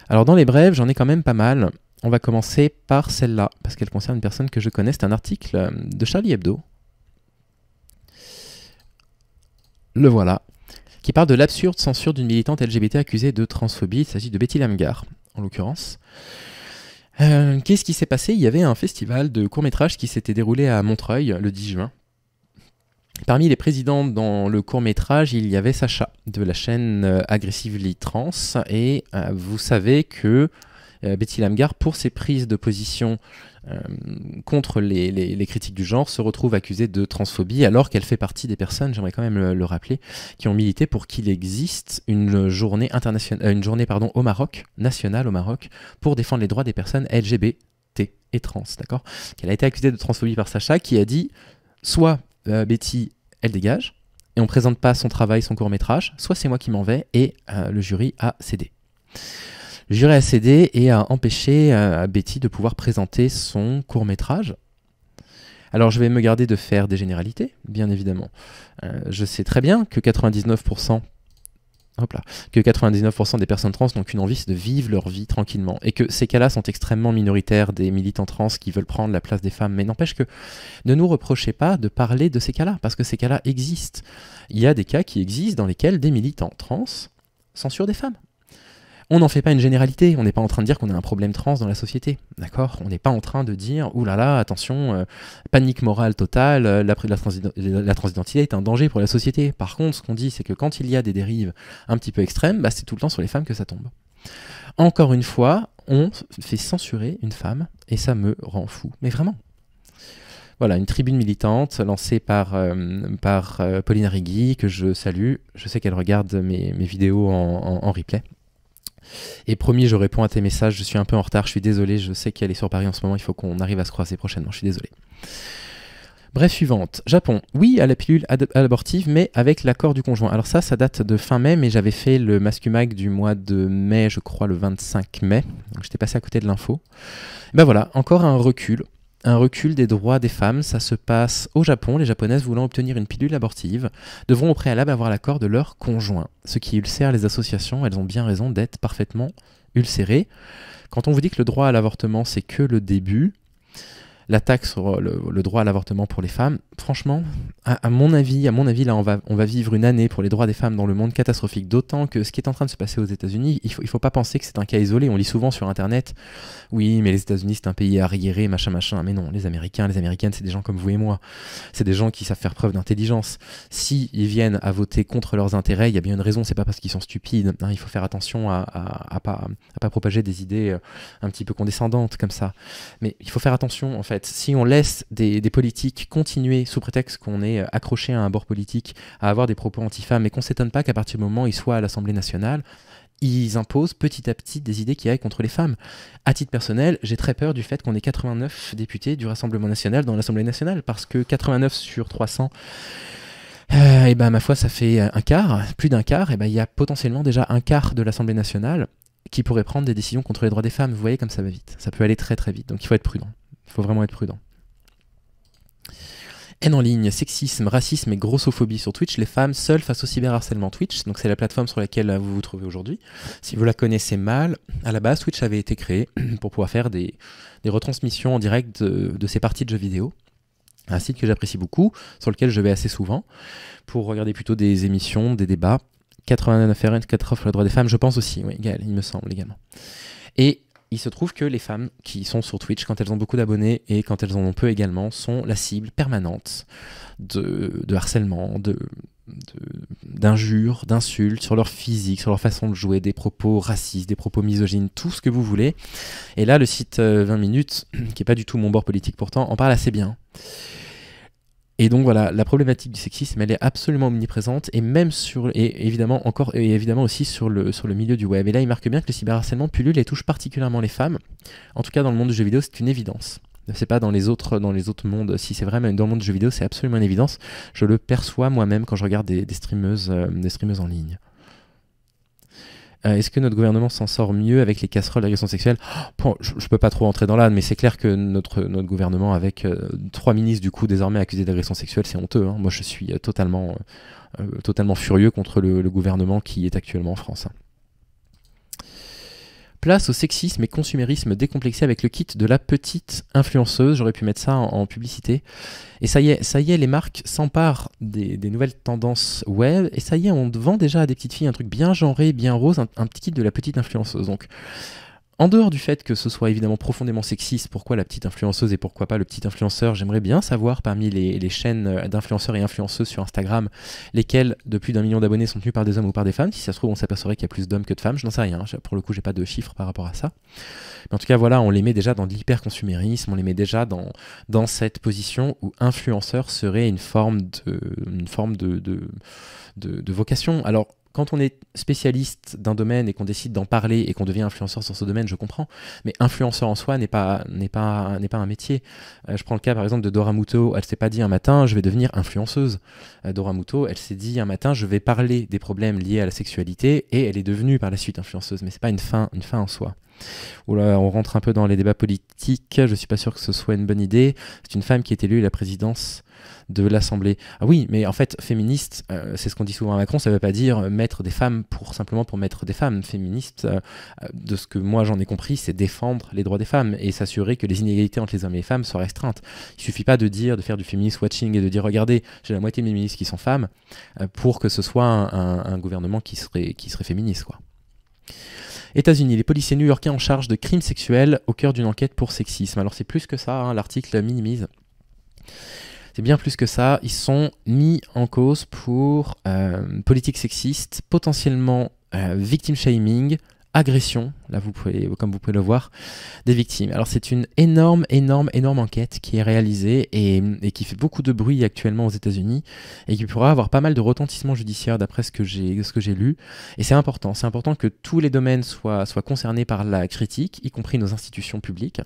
Alors dans les brèves, j'en ai quand même pas mal. On va commencer par celle-là, parce qu'elle concerne une personne que je connais. C'est un article de Charlie Hebdo. Le voilà. Qui parle de l'absurde censure d'une militante LGBT accusée de transphobie. Il s'agit de Betty Lamgar, en l'occurrence. Qu'est-ce qui s'est passé? Il y avait un festival de court-métrage qui s'était déroulé à Montreuil le 10 juin. Parmi les présidents dans le court-métrage, il y avait Sacha, de la chaîne Aggressively Trans. Et vous savez que Betty Lamgar, pour ses prises de position contre les critiques du genre, se retrouve accusée de transphobie, alors qu'elle fait partie des personnes, j'aimerais quand même le rappeler, qui ont milité pour qu'il existe une journée au Maroc, nationale au Maroc, pour défendre les droits des personnes LGBT et trans, d'accord? Qu'elle a été accusée de transphobie par Sacha, qui a dit soit Betty, elle dégage, et on présente pas son travail, son court-métrage, soit c'est moi qui m'en vais, et le jury a cédé. Le jury a cédé et a empêché Betty de pouvoir présenter son court-métrage. Alors je vais me garder de faire des généralités, bien évidemment. Je sais très bien que 99% des personnes trans n'ont qu'une envie, c'est de vivre leur vie tranquillement. Et que ces cas-là sont extrêmement minoritaires, des militants trans qui veulent prendre la place des femmes. Mais n'empêche que ne nous reprochez pas de parler de ces cas-là, parce que ces cas-là existent. Il y a des cas qui existent dans lesquels des militants trans censurent des femmes. On n'en fait pas une généralité, on n'est pas en train de dire qu'on a un problème trans dans la société, d'accord? On n'est pas en train de dire, ouh là là, attention, panique morale totale, la transidentité est un danger pour la société. Par contre, ce qu'on dit, c'est que quand il y a des dérives un petit peu extrêmes, bah, c'est tout le temps sur les femmes que ça tombe. Encore une fois, on fait censurer une femme, et ça me rend fou, mais vraiment. Voilà, une tribune militante lancée par Pauline Arrigui, que je salue. Je sais qu'elle regarde mes vidéos en replay. Et promis, je réponds à tes messages, je suis un peu en retard, je suis désolé, je sais qu'elle est sur Paris en ce moment, il faut qu'on arrive à se croiser prochainement, je suis désolé. Bref, suivante. Japon, oui à la pilule abortive, mais avec l'accord du conjoint. Alors ça date de fin mai, mais j'avais fait le Mascumag du mois de mai, je crois le 25 mai, donc j'étais passé à côté de l'info. Ben voilà, encore un recul des droits des femmes. Ça se passe au Japon. Les japonaises voulant obtenir une pilule abortive devront au préalable avoir l'accord de leur conjoint, ce qui ulcère les associations. Elles ont bien raison d'être parfaitement ulcérées. Quand on vous dit que le droit à l'avortement, c'est que le début, l'attaque sur le droit à l'avortement pour les femmes, franchement, à mon avis, là, on va vivre une année pour les droits des femmes dans le monde catastrophique. D'autant que ce qui est en train de se passer aux États-Unis, il faut pas penser que c'est un cas isolé. On lit souvent sur Internet, oui, mais les États-Unis, c'est un pays arriéré, machin. Mais non, les Américains, les Américaines, c'est des gens comme vous et moi. C'est des gens qui savent faire preuve d'intelligence. Si ils viennent à voter contre leurs intérêts, il y a bien une raison. C'est pas parce qu'ils sont stupides. Hein, il faut faire attention à pas propager des idées un petit peu condescendantes comme ça. Mais il faut faire attention, en fait. Si on laisse des politiques continuer sous prétexte qu'on est accroché à un bord politique, à avoir des propos anti-femmes, et qu'on ne s'étonne pas qu'à partir du moment où ils soient à l'Assemblée nationale, ils imposent petit à petit des idées qui aillent contre les femmes. À titre personnel, j'ai très peur du fait qu'on ait 89 députés du Rassemblement national dans l'Assemblée nationale, parce que 89 sur 300, et ben ma foi, ça fait un quart, plus d'un quart, et ben il y a potentiellement déjà un quart de l'Assemblée nationale qui pourrait prendre des décisions contre les droits des femmes. Vous voyez comme ça va vite. Ça peut aller très très vite, donc il faut être prudent. Il faut vraiment être prudent. Haine en ligne, sexisme, racisme et grossophobie sur Twitch, les femmes seules face au cyberharcèlement. Twitch, donc c'est la plateforme sur laquelle vous vous trouvez aujourd'hui. Si vous la connaissez mal, à la base, Twitch avait été créé pour pouvoir faire des retransmissions en direct de ces parties de jeux vidéo. Un site que j'apprécie beaucoup, sur lequel je vais assez souvent, pour regarder plutôt des émissions, des débats. 89 RN, 4 offres le droit des femmes, je pense aussi, oui, il me semble également. Et il se trouve que les femmes qui sont sur Twitch, quand elles ont beaucoup d'abonnés et quand elles en ont peu également, sont la cible permanente de harcèlement, d'injures, d'insultes sur leur physique, sur leur façon de jouer, des propos racistes, des propos misogynes, tout ce que vous voulez. Et là, le site 20 minutes, qui n'est pas du tout mon bord politique pourtant, en parle assez bien. Et donc voilà, la problématique du sexisme, elle est absolument omniprésente, et même évidemment aussi sur le milieu du web. Et là, il marque bien que le cyberharcèlement pullule et touche particulièrement les femmes. En tout cas, dans le monde du jeu vidéo, c'est une évidence. C'est pas dans les autres mondes, si c'est vrai, mais dans le monde du jeu vidéo, c'est absolument une évidence. Je le perçois moi-même quand je regarde des streameuses en ligne. Est-ce que notre gouvernement s'en sort mieux avec les casseroles d'agression sexuelle? Bon, je peux pas trop entrer dans l'âne, mais c'est clair que notre gouvernement, avec 3 ministres du coup désormais accusés d'agression sexuelle, c'est honteux. Hein. Moi, je suis totalement furieux contre le gouvernement qui est actuellement en France. Hein. Place au sexisme et consumérisme décomplexé avec le kit de la petite influenceuse. J'aurais pu mettre ça en publicité. Et ça y est, les marques s'emparent des nouvelles tendances web. Et ça y est, on vend déjà à des petites filles un truc bien genré, bien rose, un petit kit de la petite influenceuse. Donc, en dehors du fait que ce soit évidemment profondément sexiste, pourquoi la petite influenceuse et pourquoi pas le petit influenceur, j'aimerais bien savoir parmi les chaînes d'influenceurs et influenceuses sur Instagram, lesquelles de plus d'1 million d'abonnés sont tenues par des hommes ou par des femmes. Si ça se trouve, on s'apercevrait qu'il y a plus d'hommes que de femmes, je n'en sais rien. Pour le coup, j'ai pas de chiffres par rapport à ça. Mais en tout cas, voilà, on les met déjà dans l'hyper-consumérisme, on les met déjà dans cette position où influenceur serait une forme de vocation. Alors, quand on est spécialiste d'un domaine et qu'on décide d'en parler et qu'on devient influenceur sur ce domaine, je comprends. Mais influenceur en soi n'est pas un métier. Je prends le cas par exemple de Dora Muto. Elle s'est pas dit un matin je vais devenir influenceuse. Dora Muto, elle s'est dit un matin je vais parler des problèmes liés à la sexualité et elle est devenue par la suite influenceuse. Mais c'est pas une fin en soi. Oula, on rentre un peu dans les débats politiques. Je suis pas sûr que ce soit une bonne idée. C'est une femme qui est élue à la présidence de l'Assemblée. Ah oui, mais en fait, féministe, c'est ce qu'on dit souvent à Macron, ça ne veut pas dire mettre des femmes simplement pour mettre des femmes. Féministe, de ce que moi j'en ai compris, c'est défendre les droits des femmes et s'assurer que les inégalités entre les hommes et les femmes soient restreintes. Il ne suffit pas de faire du féminist watching et de dire regardez, j'ai la moitié de mes ministres qui sont femmes pour que ce soit un gouvernement qui serait féministe, quoi. États-Unis, les policiers new-yorkais en charge de crimes sexuels au cœur d'une enquête pour sexisme. Alors c'est plus que ça, hein, l'article minimise. C'est bien plus que ça. Ils sont mis en cause pour politique sexiste, potentiellement victim shaming, agression, là comme vous pouvez le voir, des victimes. Alors c'est une énorme enquête qui est réalisée et qui fait beaucoup de bruit actuellement aux États-Unis et qui pourra avoir pas mal de retentissement judiciaire d'après ce que j'ai lu. Et c'est important que tous les domaines soient concernés par la critique, y compris nos institutions publiques,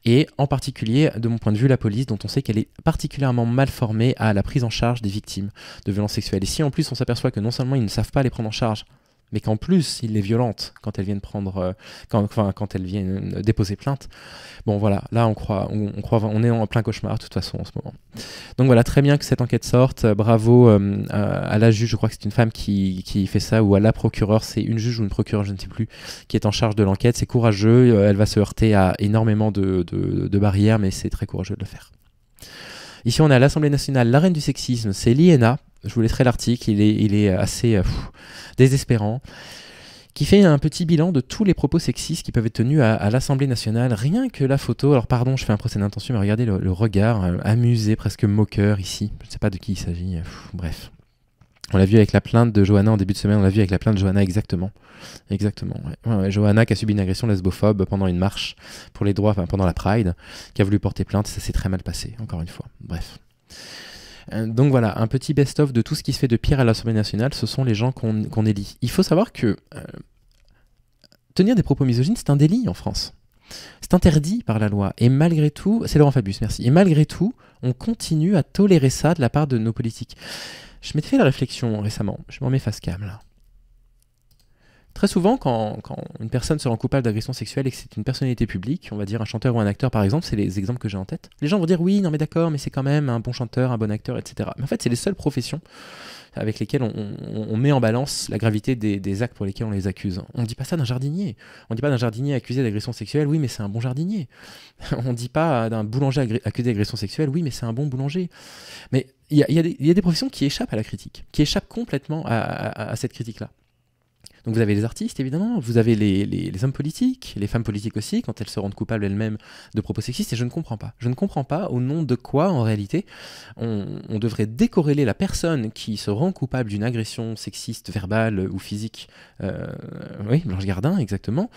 et en particulier, de mon point de vue, la police, dont on sait qu'elle est particulièrement mal formée à la prise en charge des victimes de violences sexuelles. Et si en plus on s'aperçoit que non seulement ils ne savent pas les prendre en charge, mais qu'en plus, ils les violentent quand elles viennent quand elles viennent déposer plainte. Bon voilà, là on est en plein cauchemar de toute façon en ce moment. Donc voilà, très bien que cette enquête sorte. Bravo à la juge, je crois que c'est une femme qui fait ça, ou à la procureure, c'est une juge ou une procureure, je ne sais plus, qui est en charge de l'enquête. C'est courageux, elle va se heurter à énormément de barrières, mais c'est très courageux de le faire. Ici, on est à l'Assemblée nationale, la reine du sexisme, c'est l'INA. Je vous laisserai l'article, il est assez désespérant, qui fait un petit bilan de tous les propos sexistes qui peuvent être tenus à l'Assemblée nationale. Rien que la photo, alors pardon, je fais un procès d'intention, mais regardez le regard amusé, presque moqueur ici. Je ne sais pas de qui il s'agit, bref. On l'a vu avec la plainte de Johanna en début de semaine, on l'a vu avec la plainte de Johanna exactement. Ouais, Johanna qui a subi une agression lesbophobe pendant une marche pour les droits, pendant la Pride, qui a voulu porter plainte, ça s'est très mal passé, encore une fois. Bref. Donc voilà, un petit best-of de tout ce qui se fait de pire à l'Assemblée nationale, ce sont les gens qu'on élit. Il faut savoir que tenir des propos misogynes, c'est un délit en France. C'est interdit par la loi. Et malgré tout, c'est Laurent Fabius, merci. Et malgré tout, on continue à tolérer ça de la part de nos politiques. Je m'étais fait la réflexion récemment, je m'en mets face cam là. Très souvent, quand une personne se rend coupable d'agression sexuelle et que c'est une personnalité publique, on va dire un chanteur ou un acteur par exemple, c'est les exemples que j'ai en tête, les gens vont dire oui, non mais d'accord, mais c'est quand même un bon chanteur, un bon acteur, etc. Mais en fait, c'est les seules professions avec lesquelles on met en balance la gravité des actes pour lesquels on les accuse. On ne dit pas ça d'un jardinier. On ne dit pas d'un jardinier accusé d'agression sexuelle, oui mais c'est un bon jardinier. On ne dit pas d'un boulanger accusé d'agression sexuelle, oui mais c'est un bon boulanger. Mais il y a des professions qui échappent à la critique, qui échappent complètement à cette critique-là. Donc vous avez les artistes, évidemment, vous avez les hommes politiques, les femmes politiques aussi, quand elles se rendent coupables elles-mêmes de propos sexistes, et je ne comprends pas. Je ne comprends pas au nom de quoi, en réalité, on devrait décorréler la personne qui se rend coupable d'une agression sexiste, verbale ou physique. Oui, Blanche Gardin, exactement.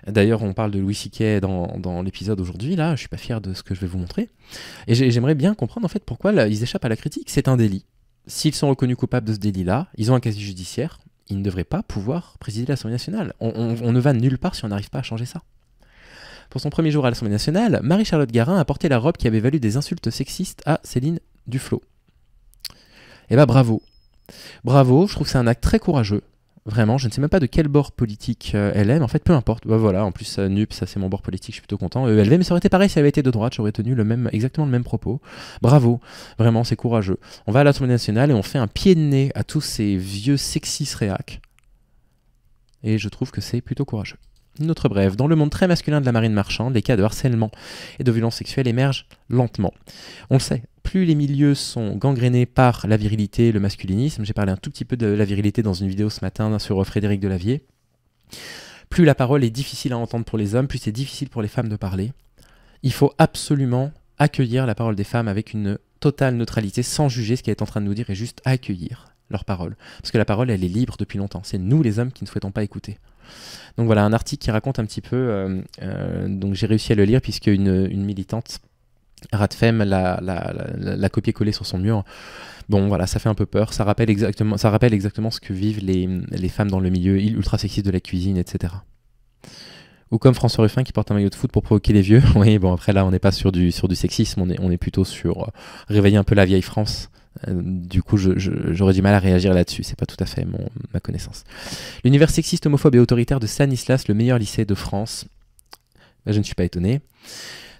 D'ailleurs, on parle de Louis C.K. dans l'épisode aujourd'hui, là, je suis pas fier de ce que je vais vous montrer. Et j'aimerais bien comprendre, en fait, pourquoi là, ils échappent à la critique. C'est un délit. S'ils sont reconnus coupables de ce délit-là, ils ont un casier judiciaire, il ne devrait pas pouvoir présider l'Assemblée nationale. On ne va nulle part si on n'arrive pas à changer ça. Pour son premier jour à l'Assemblée nationale, Marie-Charlotte Garin a porté la robe qui avait valu des insultes sexistes à Céline Duflot. Eh ben bravo. Bravo, je trouve que c'est un acte très courageux. Vraiment, je ne sais même pas de quel bord politique elle est, mais en fait, peu importe. Bah voilà, en plus, NUP, ça c'est mon bord politique, je suis plutôt content. ELV, mais ça aurait été pareil si elle avait été de droite, j'aurais tenu exactement le même propos. Bravo, vraiment, c'est courageux. On va à l'Assemblée nationale et on fait un pied de nez à tous ces vieux sexistes réacs. Et je trouve que c'est plutôt courageux. Une autre brève. Dans le monde très masculin de la marine marchande, les cas de harcèlement et de violence sexuelle émergent lentement. On le sait, plus les milieux sont gangrénés par la virilité, le masculinisme, j'ai parlé un tout petit peu de la virilité dans une vidéo ce matin sur Frédéric Delavier, plus la parole est difficile à entendre pour les hommes, plus c'est difficile pour les femmes de parler. Il faut absolument accueillir la parole des femmes avec une totale neutralité, sans juger ce qu'elle est en train de nous dire, et juste accueillir leur parole. Parce que la parole, elle est libre depuis longtemps. C'est nous, les hommes, qui ne souhaitons pas écouter. Donc voilà, un article qui raconte un petit peu, donc j'ai réussi à le lire, puisque une militante, Radfem, l'a copié-collé sur son mur. Bon voilà, ça fait un peu peur, ça rappelle exactement ce que vivent les femmes dans le milieu ultra sexiste de la cuisine, etc. Ou comme François Ruffin qui porte un maillot de foot pour provoquer les vieux. Oui, bon après là on n'est pas sur du sexisme, on est plutôt sur réveiller un peu la vieille France. Du coup j'aurais du mal à réagir là-dessus, c'est pas tout à fait ma connaissance. L'univers sexiste, homophobe et autoritaire de Stanislas, le meilleur lycée de France. Là, je ne suis pas étonné.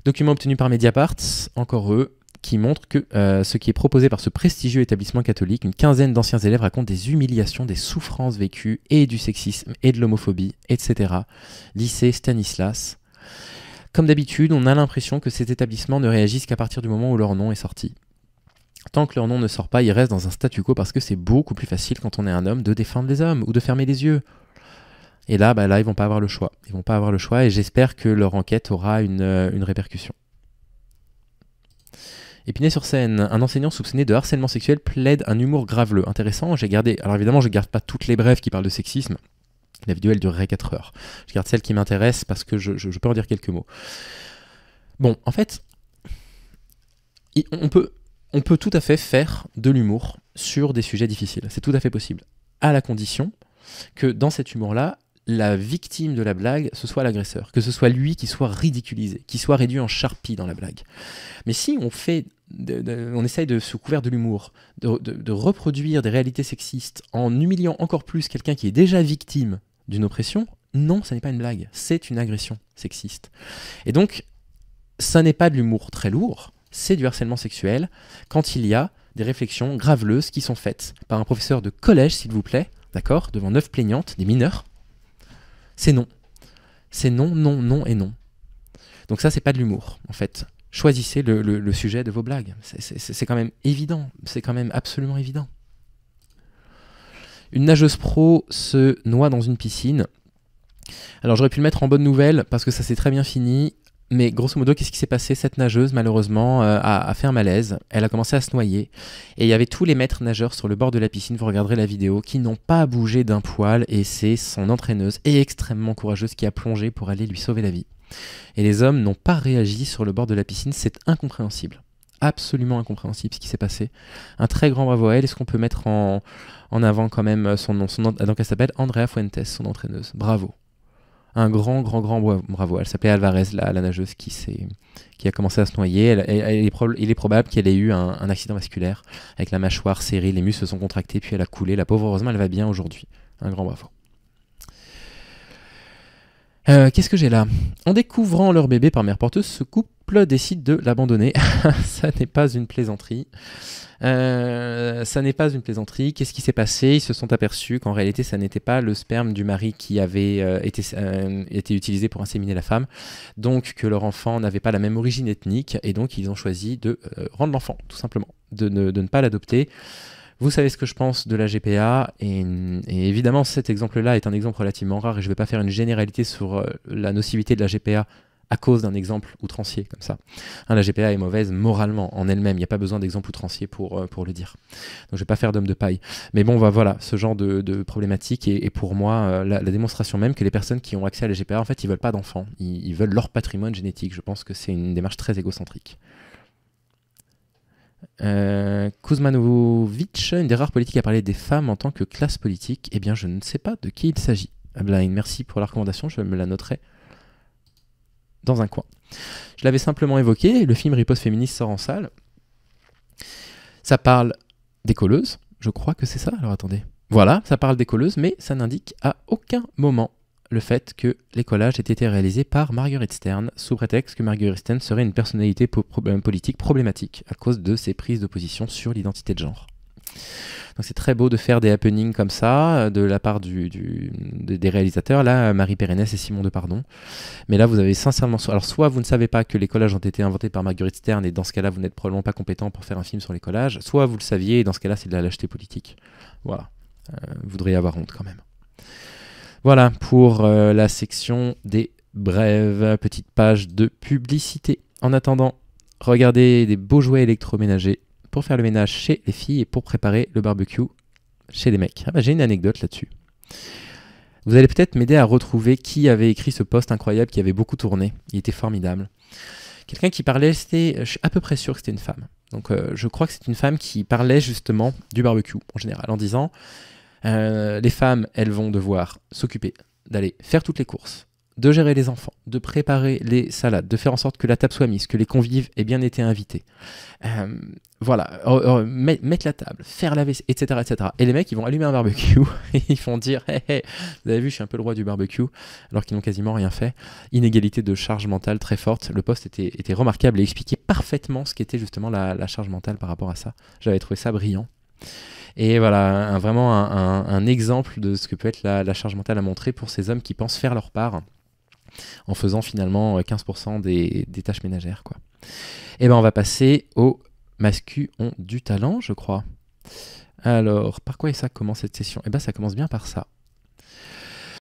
Document obtenu par Mediapart, encore eux, qui montre que ce qui est proposé par ce prestigieux établissement catholique, une quinzaine d'anciens élèves racontent des humiliations, des souffrances vécues, et du sexisme, et de l'homophobie, etc. Lycée Stanislas. Comme d'habitude, on a l'impression que ces établissements ne réagissent qu'à partir du moment où leur nom est sorti. Tant que leur nom ne sort pas, ils restent dans un statu quo parce que c'est beaucoup plus facile quand on est un homme de défendre les hommes ou de fermer les yeux. Et là, ils vont pas avoir le choix. Ils vont pas avoir le choix et j'espère que leur enquête aura une répercussion. Épinay-sur-Seine, un enseignant soupçonné de harcèlement sexuel plaide un humour graveleux. Intéressant, j'ai gardé... Alors évidemment, je garde pas toutes les brèves qui parlent de sexisme. La vidéo, elle durerait 4 heures. Je garde celle qui m'intéresse parce que je peux en dire quelques mots. Bon, en fait, on peut tout à fait faire de l'humour sur des sujets difficiles. C'est tout à fait possible. À la condition que dans cet humour-là, la victime de la blague, ce soit l'agresseur. Que ce soit lui qui soit ridiculisé, qui soit réduit en charpie dans la blague. Mais si on essaye de, sous couvert de l'humour, de reproduire des réalités sexistes en humiliant encore plus quelqu'un qui est déjà victime d'une oppression, non, ça n'est pas une blague. C'est une agression sexiste. Et donc, ça n'est pas de l'humour très lourd, c'est du harcèlement sexuel quand il y a des réflexions graveleuses qui sont faites par un professeur de collège, s'il vous plaît, d'accord, devant 9 plaignantes, des mineurs. C'est non. C'est non, non, non et non. Donc ça, c'est pas de l'humour, en fait. Choisissez le sujet de vos blagues. C'est quand même évident. C'est quand même absolument évident. Une nageuse pro se noie dans une piscine. Alors j'aurais pu le mettre en bonne nouvelle parce que ça s'est très bien fini. Mais grosso modo, qu'est-ce qui s'est passé? Cette nageuse, malheureusement, a fait un malaise. Elle a commencé à se noyer. Et il y avait tous les maîtres nageurs sur le bord de la piscine, vous regarderez la vidéo, qui n'ont pas bougé d'un poil. Et c'est son entraîneuse, et extrêmement courageuse, qui a plongé pour aller lui sauver la vie. Et les hommes n'ont pas réagi sur le bord de la piscine. C'est incompréhensible. Absolument incompréhensible ce qui s'est passé. Un très grand bravo à elle. Est-ce qu'on peut mettre en avant quand même son nom? Donc elle s'appelle Andrea Fuentes, son entraîneuse. Bravo. Un grand bravo. Elle s'appelait Alvarez, la nageuse qui a commencé à se noyer. Il est probable qu'elle ait eu un accident vasculaire avec la mâchoire serrée, les muscles se sont contractés, puis elle a coulé. La pauvre, heureusement, elle va bien aujourd'hui. Un grand bravo. Qu'est-ce que j'ai là? En découvrant leur bébé par mère porteuse, ce couple décide de l'abandonner. Ça n'est pas une plaisanterie. Qu'est-ce qui s'est passé? Ils se sont aperçus qu'en réalité, ça n'était pas le sperme du mari qui avait été utilisé pour inséminer la femme, donc que leur enfant n'avait pas la même origine ethnique, et donc ils ont choisi de rendre l'enfant, tout simplement, de ne pas l'adopter. Vous savez ce que je pense de la GPA, et évidemment cet exemple-là est un exemple relativement rare, et je ne vais pas faire une généralité sur la nocivité de la GPA à cause d'un exemple outrancier comme ça. La GPA est mauvaise moralement en elle-même, il n'y a pas besoin d'exemple outrancier pour le dire. Donc je ne vais pas faire d'homme de paille. Mais bon, voilà, ce genre de problématique est pour moi la démonstration même que les personnes qui ont accès à la GPA, en fait, ils ne veulent pas d'enfants, ils veulent leur patrimoine génétique. Je pense que c'est une démarche très égocentrique. Kuzmanovic, une des rares politiques à parler des femmes en tant que classe politique. Eh bien, je ne sais pas de qui il s'agit. Blind, merci pour la recommandation, je me la noterai dans un coin. Je l'avais simplement évoqué, le film Riposte féministe sort en salle. Ça parle des colleuses, je crois que c'est ça, alors attendez. Voilà, ça parle des colleuses, mais ça n'indique à aucun moment le fait que les collages aient été réalisés par Marguerite Stern, sous prétexte que Marguerite Stern serait une personnalité politique problématique à cause de ses prises de position sur l'identité de genre. Donc c'est très beau de faire des happenings comme ça, de la part des réalisateurs, là, Marie Pérenès et Simon Depardon. Mais là, vous avez sincèrement... Alors soit vous ne savez pas que les collages ont été inventés par Marguerite Stern, et dans ce cas-là, vous n'êtes probablement pas compétent pour faire un film sur les collages, soit vous le saviez, et dans ce cas-là, c'est de la lâcheté politique. Voilà. Vous devriez avoir honte quand même. Voilà pour la section des brèves petites pages de publicité. En attendant, regardez des beaux jouets électroménagers pour faire le ménage chez les filles et pour préparer le barbecue chez les mecs. Ah bah, j'ai une anecdote là-dessus. Vous allez peut-être m'aider à retrouver qui avait écrit ce post incroyable qui avait beaucoup tourné. Il était formidable. Quelqu'un qui parlait, je suis à peu près sûr que c'était une femme. Donc je crois que c'est une femme qui parlait justement du barbecue en général, en disant les femmes, elles vont devoir s'occuper d'aller faire toutes les courses, de gérer les enfants, de préparer les salades, de faire en sorte que la table soit mise, que les convives aient bien été invités. Voilà, mettre la table, faire la vaisselle, etc., etc. Et les mecs, ils vont allumer un barbecue et ils vont dire hey, hey, vous avez vu, je suis un peu le roi du barbecue, alors qu'ils n'ont quasiment rien fait. Inégalité de charge mentale très forte. Le post était remarquable et expliquait parfaitement ce qu'était justement la charge mentale par rapport à ça. J'avais trouvé ça brillant. Et voilà, vraiment un exemple de ce que peut être la charge mentale à montrer pour ces hommes qui pensent faire leur part en faisant finalement 15% des tâches ménagères, quoi. Et ben on va passer aux mascus ont du talent, je crois. Alors, par quoi ça commence cette session ? Eh ben ça commence bien par ça.